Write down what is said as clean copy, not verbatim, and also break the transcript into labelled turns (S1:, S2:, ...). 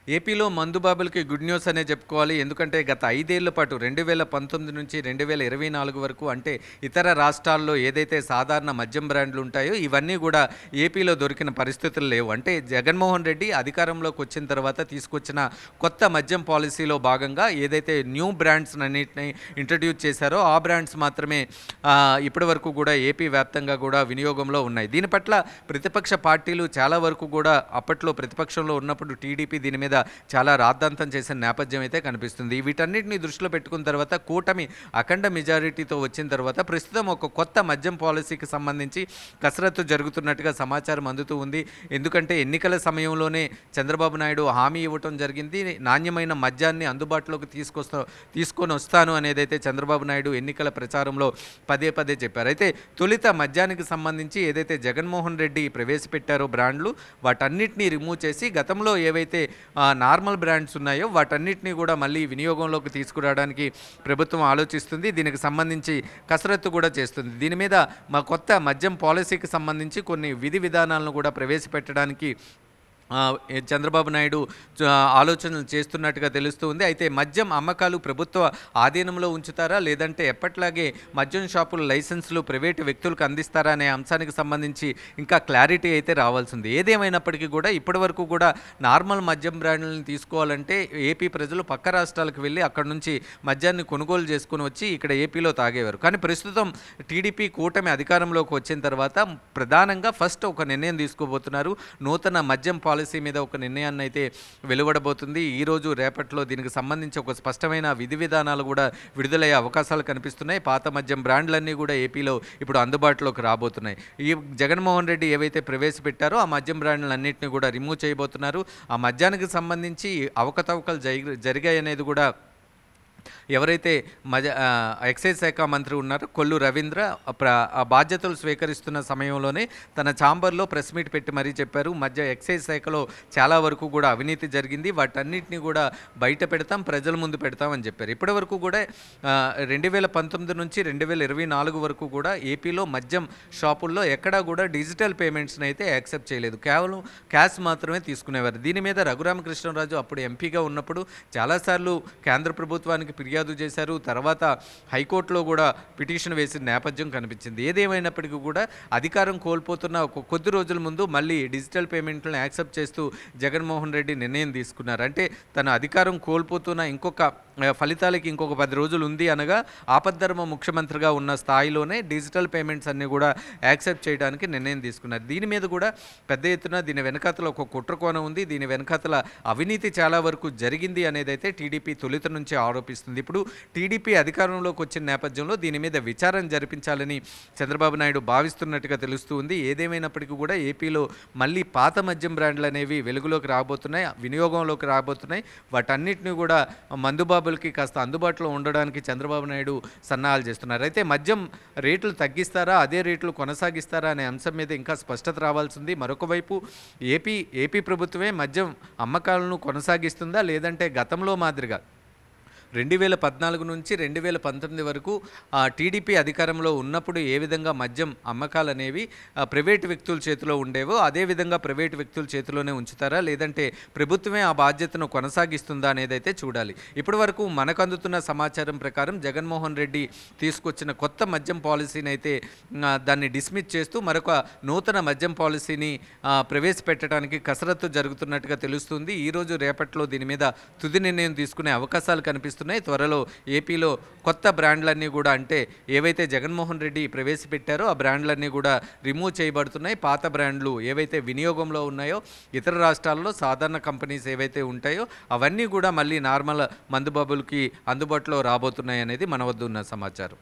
S1: ఏపీలో మందుబాబులకి good news అనే చెప్పుకోవాలి. ఎందుకంటే గత 5 ఏళ్ల పాటు 2019 నుంచి 2024 వరకు అంటే ఇతర రాష్ట్రాల్లో ఏదైతే సాధారణ మద్యం బ్రాండ్లు ఉంటాయో ఇవన్నీ కూడా ఏపీలో దొరికిన పరిస్థితులు లేవు. అంటే జగన్మోహన్ రెడ్డి అధికారంలోకి వచ్చిన తర్వాత తీసుకొచ్చిన కొత్త మద్యం పాలసీలో భాగంగా ఏదైతే న్యూ బ్రాండ్స్ అన్నిటిని ఇంట్రడ్యూస్ చేశారో ఆ బ్రాండ్స్ మాత్రమే ఇప్పటి వరకు కూడా ఏపీ వ్యాప్తంగా కూడా వినియోగంలో ఉన్నాయి. దీని పట్ల ప్రతిపక్ష పార్టీలు చాలా వరకు కూడా అప్పట్లో ప్రతిపక్షంలో ఉన్నప్పుడు టీడీపీ దీని మీద చాలా రాద్ధాంతం చేసిన నేపథ్యం అయితే కనిపిస్తుంది. వీటన్నిటిని దృష్టిలో పెట్టుకున్న తర్వాత కూటమి అఖండ మెజారిటీతో వచ్చిన తర్వాత ప్రస్తుతం ఒక కొత్త మద్యం పాలసీకి సంబంధించి కసరత్తు జరుగుతున్నట్టుగా సమాచారం అందుతూ ఉంది. ఎందుకంటే ఎన్నికల సమయంలోనే చంద్రబాబు నాయుడు హామీ ఇవ్వటం జరిగింది. నాణ్యమైన మద్యాన్ని అందుబాటులోకి తీసుకొని వస్తాను అనేదైతే చంద్రబాబు నాయుడు ఎన్నికల ప్రచారంలో పదే పదే చెప్పారు. అయితే తొలిత మద్యానికి సంబంధించి ఏదైతే జగన్మోహన్ రెడ్డి ప్రవేశపెట్టారో బ్రాండ్లు వాటన్నిటినీ రిమూవ్ చేసి గతంలో ఏవైతే నార్మల్ బ్రాండ్స్ ఉన్నాయో వాటన్నిటినీ కూడా మళ్ళీ వినియోగంలోకి తీసుకురావడానికి ప్రభుత్వం ఆలోచిస్తుంది. దీనికి సంబంధించి కసరత్తు కూడా చేస్తుంది. దీని మీద మా కొత్త మద్యం పాలసీకి సంబంధించి కొన్ని విధి విధానాలను కూడా ప్రవేశపెట్టడానికి చంద్రబాబు నాయుడు ఆలోచనలు చేస్తున్నట్టుగా తెలుస్తూ ఉంది. అయితే మద్యం అమ్మకాలు ప్రభుత్వ ఆధీనంలో ఉంచుతారా లేదంటే ఎప్పట్లాగే మద్యం షాపుల లైసెన్సులు ప్రైవేటు వ్యక్తులకు అందిస్తారా అనే అంశానికి సంబంధించి ఇంకా క్లారిటీ అయితే రావాల్సింది. ఏదేమైనప్పటికీ కూడా ఇప్పటివరకు కూడా నార్మల్ మద్యం బ్రాండ్లను తీసుకోవాలంటే ఏపీ ప్రజలు పక్క రాష్ట్రాలకు వెళ్ళి అక్కడ నుంచి మద్యాన్ని కొనుగోలు చేసుకుని వచ్చి ఇక్కడ ఏపీలో తాగేవారు. కానీ ప్రస్తుతం టీడీపీ కూటమి అధికారంలోకి వచ్చిన తర్వాత ప్రధానంగా ఫస్ట్ ఒక నిర్ణయం తీసుకోబోతున్నారు. నూతన మద్యం పాలసీ మీద ఒక నిర్ణయాన్ని అయితే వెలువడబోతుంది. ఈరోజు రేపట్లో దీనికి సంబంధించి ఒక స్పష్టమైన విధి విధానాలు కూడా విడుదలయ్యే అవకాశాలు కనిపిస్తున్నాయి. పాత మద్యం బ్రాండ్లన్నీ కూడా ఏపీలో ఇప్పుడు అందుబాటులోకి రాబోతున్నాయి. ఈ జగన్మోహన్ రెడ్డి ఏవైతే ప్రవేశపెట్టారో ఆ మద్యం బ్రాండ్లన్నింటినీ కూడా రిమూవ్ చేయబోతున్నారు. ఆ మద్యానికి సంబంధించి అవకతవకలు జరిగాయనేది కూడా ఎవరైతే ఎక్సైజ్ శాఖ మంత్రి ఉన్నారో కొల్లు రవీంద్ర బాధ్యతలు స్వీకరిస్తున్న సమయంలోనే తన ఛాంబర్లో ప్రెస్ మీట్ పెట్టి మరీ చెప్పారు. ఎక్సైజ్ శాఖలో చాలా వరకు కూడా అవినీతి జరిగింది, వాటన్నిటిని కూడా బయట పెడతాం, ప్రజల ముందు పెడతామని చెప్పారు. ఇప్పటి వరకు కూడా 2019 నుంచి 2024 వరకు కూడా ఏపీలో మద్యం షాపుల్లో ఎక్కడా కూడా డిజిటల్ పేమెంట్స్ని అయితే యాక్సెప్ట్ చేయలేదు. కేవలం క్యాష్ మాత్రమే తీసుకునేవారు. దీని మీద రఘురామకృష్ణరాజు అప్పుడు ఎంపీగా ఉన్నప్పుడు చాలాసార్లు కేంద్ర ప్రభుత్వానికి ఫిర్యాదు చేశారు. తర్వాత హైకోర్టులో కూడా పిటిషన్ వేసిన నేపథ్యం కనిపించింది. ఏదేమైనప్పటికీ కూడా అధికారం కోల్పోతున్న కొద్ది రోజుల ముందు మళ్ళీ డిజిటల్ పేమెంట్లను యాక్సెప్ట్ చేస్తూ జగన్మోహన్ రెడ్డి నిర్ణయం తీసుకున్నారు. అంటే తన అధికారం కోల్పోతున్న ఫలితాలకి ఇంకొక 10 రోజులు ఉంది అనగా ఆపద్ధర్మ ముఖ్యమంత్రిగా ఉన్న స్థాయిలోనే డిజిటల్ పేమెంట్స్ అన్నీ కూడా యాక్సెప్ట్ చేయడానికి నిర్ణయం తీసుకున్నారు. దీని మీద కూడా పెద్ద ఎత్తున దీని వెనకాతల ఒక కుట్రకోణం ఉంది. దీని వెనకాతల అవినీతి చాలా వరకు జరిగింది అనేదైతే టీడీపీ తొలుత నుంచి ఆరోపిస్తుంది. ఇప్పుడు టీడీపీ అధికారంలోకి వచ్చిన నేపథ్యంలో దీని మీద విచారణ జరిపించాలని చంద్రబాబు నాయుడు భావిస్తున్నట్టుగా తెలుస్తూ ఉంది. ఏదేమైనప్పటికీ కూడా ఏపీలో మళ్ళీ పాత మద్యం బ్రాండ్లు అనేవి వెలుగులోకి రాబోతున్నాయి, వినియోగంలోకి రాబోతున్నాయి. వాటన్నిటిని కూడా మందుబాబులకి కాస్త అందుబాటులో ఉండడానికి చంద్రబాబు నాయుడు సన్నాహాలు చేస్తున్నారు. అయితే మద్యం రేట్లు తగ్గిస్తారా, అదే రేట్లు కొనసాగిస్తారా అనే అంశం మీద ఇంకా స్పష్టత రావాల్సింది. మరొక వైపు ఏపీ ప్రభుత్వమే మద్యం అమ్మకాలను కొనసాగిస్తుందా లేదంటే గతంలో మాదిరిగా 2014 నుంచి 2019 వరకు టీడీపీ అధికారంలో ఉన్నప్పుడు ఏ విధంగా మద్యం అమ్మకాలు అనేవి ప్రైవేటు వ్యక్తుల చేతిలో ఉండేవో అదేవిధంగా ప్రైవేటు వ్యక్తుల చేతిలోనే ఉంచుతారా లేదంటే ప్రభుత్వమే ఆ బాధ్యతను కొనసాగిస్తుందా అనేదైతే చూడాలి. ఇప్పటి వరకు మనకు అందుతున్న సమాచారం ప్రకారం జగన్మోహన్ రెడ్డి తీసుకొచ్చిన కొత్త మద్యం పాలసీని అయితే దాన్ని డిస్మిస్ చేస్తూ మరొక నూతన మద్యం పాలసీని ప్రవేశపెట్టడానికి కసరత్తు జరుగుతున్నట్టుగా తెలుస్తుంది. ఈరోజు రేపట్లో దీని మీద తుది నిర్ణయం తీసుకునే అవకాశాలు కనిపిస్తున్నాయి. త్వరలో ఏపీలో కొత్త బ్రాండ్లన్నీ కూడా అంటే ఏవైతే జగన్మోహన్ రెడ్డి ప్రవేశపెట్టారో ఆ బ్రాండ్లన్నీ కూడా రిమూవ్ చేయబడుతున్నాయి. పాత బ్రాండ్లు ఏవైతే వినియోగంలో ఉన్నాయో ఇతర రాష్ట్రాల్లో సాధారణ కంపెనీస్ ఏవైతే ఉంటాయో అవన్నీ కూడా మళ్ళీ నార్మల్ మందుబాబులకి అందుబాటులో రాబోతున్నాయి అనేది మన వద్ద ఉన్న సమాచారం.